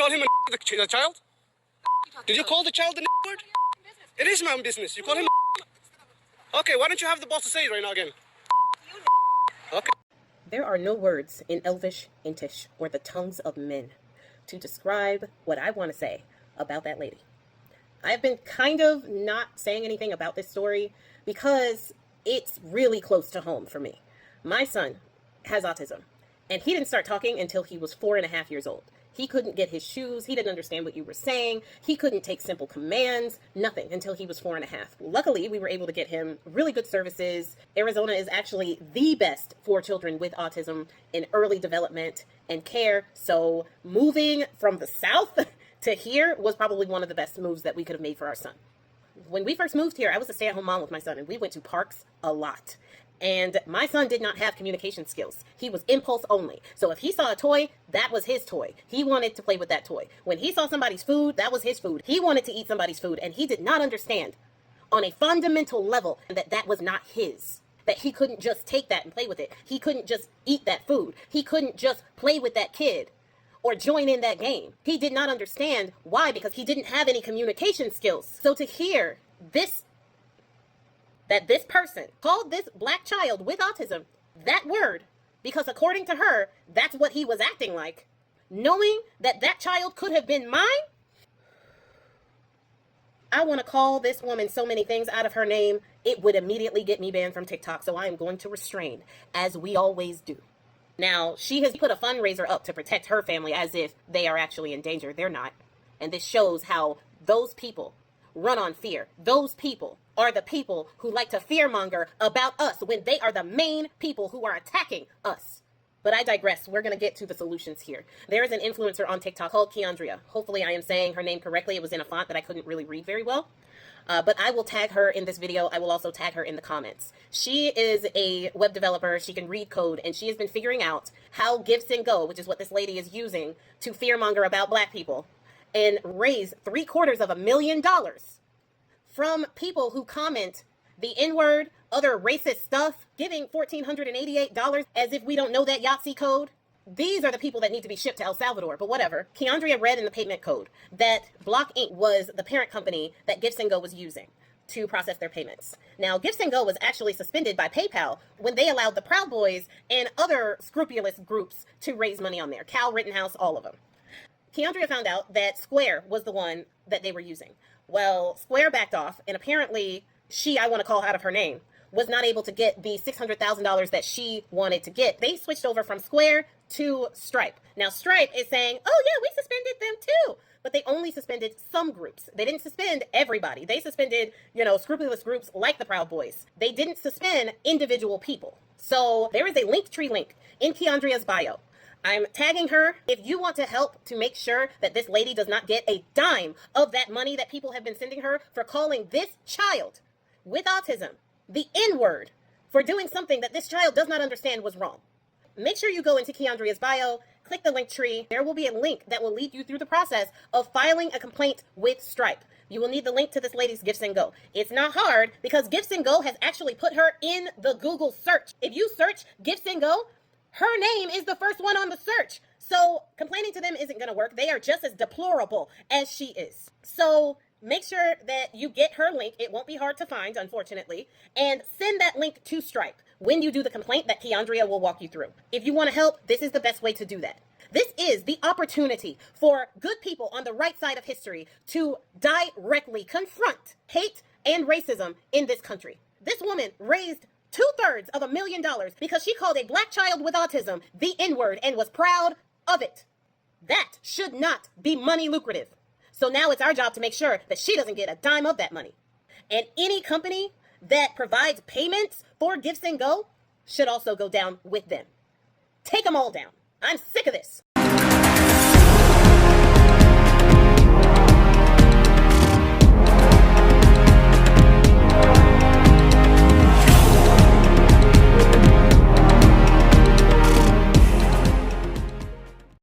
call him the child? Did you call the child the word? It is my own business. You call him Okay, why don't you have the boss to say it right now again? Okay. There are no words in Elvish, Intish, or the tongues of men to describe what I want to say about that lady. I've been kind of not saying anything about this story because it's really close to home for me. My son has autism, and he didn't start talking until he was 4.5 years old. He couldn't get his shoes. He didn't understand what you were saying. He couldn't take simple commands, nothing until he was 4.5. Luckily, we were able to get him really good services. Arizona is actually the best for children with autism in early development and care. So moving from the South to here was probably one of the best moves that we could have made for our son. When we first moved here, I was a stay-at-home mom with my son, and we went to parks a lot. And my son did not have communication skills. He was impulse only. So if he saw a toy, that was his toy. He wanted to play with that toy. When he saw somebody's food, that was his food. He wanted to eat somebody's food, and he did not understand on a fundamental level that that was not his. That he couldn't just take that and play with it. He couldn't just eat that food. He couldn't just play with that kid or join in that game. He did not understand why, because he didn't have any communication skills. So to hear that this person called this black child with autism that word, because according to her, that's what he was acting like, knowing that that child could have been mine, I want to call this woman so many things out of her name, it would immediately get me banned from TikTok, so I am going to restrain, as we always do. Now, she has put a fundraiser up to protect her family as if they are actually in danger. They're not. And this shows how those people run on fear. Those people are the people who like to fearmonger about us when they are the main people who are attacking us. But I digress. We're going to get to the solutions here. There is an influencer on TikTok called Keandria. Hopefully I am saying her name correctly. It was in a font that I couldn't really read very well. But I will tag her in this video. I will also tag her in the comments. She is a web developer. She can read code, and she has been figuring out how givesendgo, which is what this lady is using to fearmonger about black people, and raise $750,000 from people who comment the N-word, other racist stuff, giving $1,488 as if we don't know that Yahtzee code. These are the people that need to be shipped to El Salvador, but whatever. Keandria read in the payment code that Block Inc. was the parent company that givesendgo was using to process their payments. Now, givesendgo was actually suspended by PayPal when they allowed the Proud Boys and other scrupulous groups to raise money on there. Cal Rittenhouse, all of them. Keandria found out that Square was the one that they were using. Well, Square backed off, and apparently I want to call out of her name, was not able to get the $600,000 that she wanted to get. They switched over from Square to Stripe. Now, Stripe is saying, oh yeah, we suspended them too. But they only suspended some groups. They didn't suspend everybody. They suspended, scrupulous groups like the Proud Boys. They didn't suspend individual people. So there is a Linktree link in Keandria's bio. I'm tagging her. If you want to help to make sure that this lady does not get a dime of that money that people have been sending her for calling this child with autism the N-word, for doing something that this child does not understand was wrong, make sure you go into Keandria's bio, click the Linktree. There will be a link that will lead you through the process of filing a complaint with Stripe. You will need the link to this lady's givesendgo. It's not hard because givesendgo has actually put her in the Google search. If you search givesendgo, her name is the first one on the search. So complaining to them isn't going to work. They are just as deplorable as she is. So make sure that you get her link. It won't be hard to find, unfortunately. And send that link to Stripe when you do the complaint that Keandria will walk you through. If you want to help, this is the best way to do that. This is the opportunity for good people on the right side of history to directly confront hate and racism in this country. This woman raised $250,000 because she called a black child with autism the N-word and was proud of it. That should not be money lucrative. So now it's our job to make sure that she doesn't get a dime of that money. And any company that provides payments for givesendgo should also go down with them. Take them all down. I'm sick of this.